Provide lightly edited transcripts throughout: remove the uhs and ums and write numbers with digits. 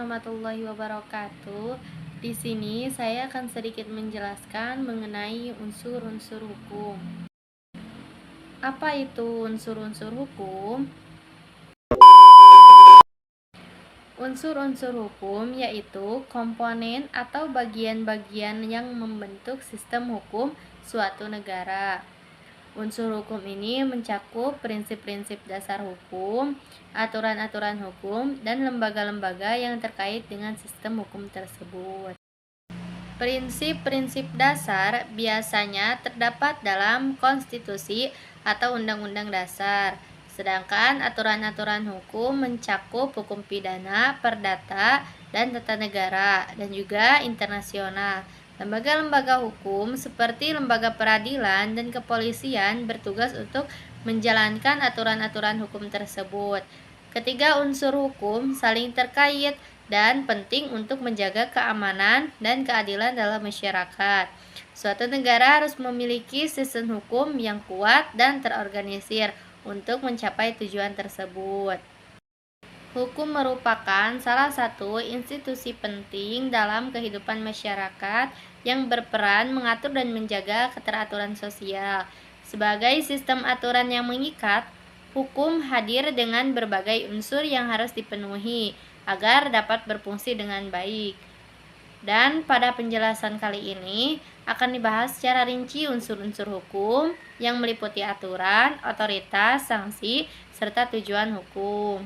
warahmatullahi wabarakatuh. Di sini saya akan sedikit menjelaskan mengenai unsur-unsur hukum. Apa itu unsur-unsur hukum? Unsur-unsur hukum yaitu komponen atau bagian-bagian yang membentuk sistem hukum suatu negara. Unsur hukum ini mencakup prinsip-prinsip dasar hukum, aturan-aturan hukum, dan lembaga-lembaga yang terkait dengan sistem hukum tersebut. Prinsip-prinsip dasar biasanya terdapat dalam konstitusi atau undang-undang dasar, sedangkan aturan-aturan hukum mencakup hukum pidana, perdata, dan tata negara, dan juga internasional. Lembaga-lembaga hukum seperti lembaga peradilan dan kepolisian bertugas untuk menjalankan aturan-aturan hukum tersebut. Ketiga unsur hukum saling terkait dan penting untuk menjaga keamanan dan keadilan dalam masyarakat. Suatu negara harus memiliki sistem hukum yang kuat dan terorganisir untuk mencapai tujuan tersebut. Hukum merupakan salah satu institusi penting dalam kehidupan masyarakat yang berperan mengatur dan menjaga keteraturan sosial. Sebagai sistem aturan yang mengikat, hukum hadir dengan berbagai unsur yang harus dipenuhi agar dapat berfungsi dengan baik. Dan pada penjelasan kali ini akan dibahas secara rinci unsur-unsur hukum yang meliputi aturan, otoritas, sanksi, serta tujuan hukum.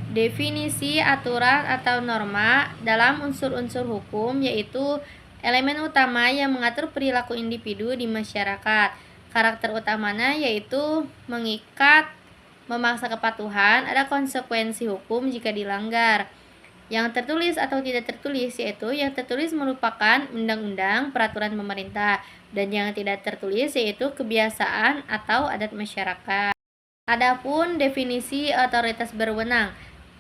Definisi aturan atau norma dalam unsur-unsur hukum yaitu elemen utama yang mengatur perilaku individu di masyarakat. Karakter utamanya yaitu mengikat, memaksa kepatuhan, ada konsekuensi hukum jika dilanggar. Yang tertulis atau tidak tertulis yaitu yang tertulis merupakan undang-undang, peraturan pemerintah, dan yang tidak tertulis yaitu kebiasaan atau adat masyarakat. Adapun definisi otoritas berwenang.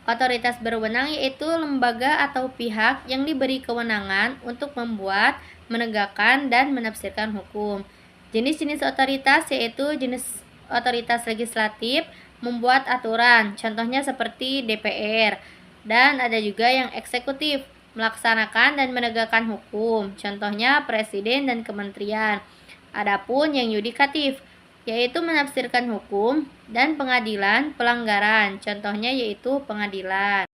Otoritas berwenang yaitu lembaga atau pihak yang diberi kewenangan untuk membuat, menegakkan, dan menafsirkan hukum. Jenis-jenis otoritas yaitu jenis otoritas legislatif, membuat aturan, contohnya seperti DPR, dan ada juga yang eksekutif, melaksanakan dan menegakkan hukum, contohnya presiden dan kementerian. Adapun yang yudikatif, yaitu menafsirkan hukum, dan pengadilan pelanggaran, contohnya yaitu pengadilan.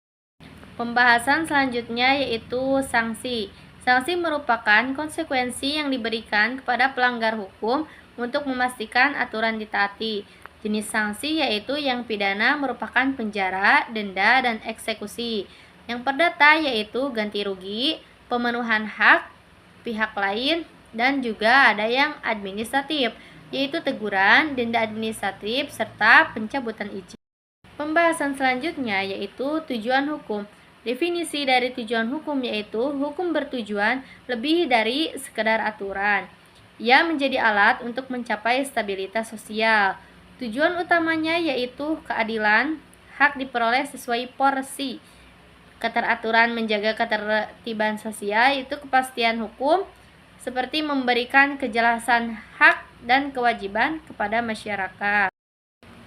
Pembahasan selanjutnya yaitu sanksi. Sanksi merupakan konsekuensi yang diberikan kepada pelanggar hukum untuk memastikan aturan ditaati. Jenis sanksi yaitu yang pidana merupakan penjara, denda, dan eksekusi. Yang perdata yaitu ganti rugi, pemenuhan hak pihak lain, dan juga ada yang administratif, yaitu teguran, denda administratif, serta pencabutan izin. Pembahasan selanjutnya yaitu tujuan hukum. Definisi dari tujuan hukum yaitu hukum bertujuan lebih dari sekedar aturan. Ia menjadi alat untuk mencapai stabilitas sosial. Tujuan utamanya yaitu keadilan, hak diperoleh sesuai porsi. Keteraturan menjaga ketertiban sosial itu kepastian hukum, seperti memberikan kejelasan hak dan kewajiban kepada masyarakat.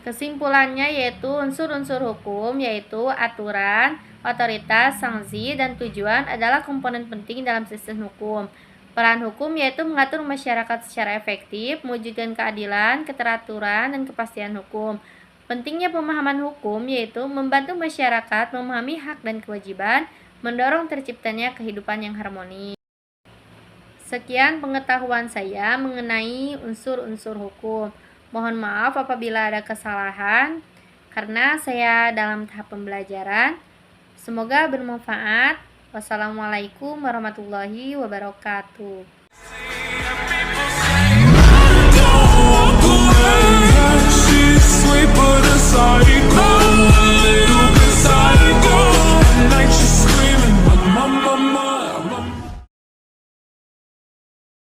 Kesimpulannya yaitu unsur-unsur hukum yaitu aturan, otoritas, sanksi, dan tujuan adalah komponen penting dalam sistem hukum. Peran hukum yaitu mengatur masyarakat secara efektif, mewujudkan keadilan, keteraturan, dan kepastian hukum. Pentingnya pemahaman hukum yaitu membantu masyarakat memahami hak dan kewajiban, mendorong terciptanya kehidupan yang harmoni. Sekian pengetahuan saya mengenai unsur-unsur hukum. Mohon maaf apabila ada kesalahan karena saya dalam tahap pembelajaran. Semoga bermanfaat. Wassalamualaikum warahmatullahi wabarakatuh.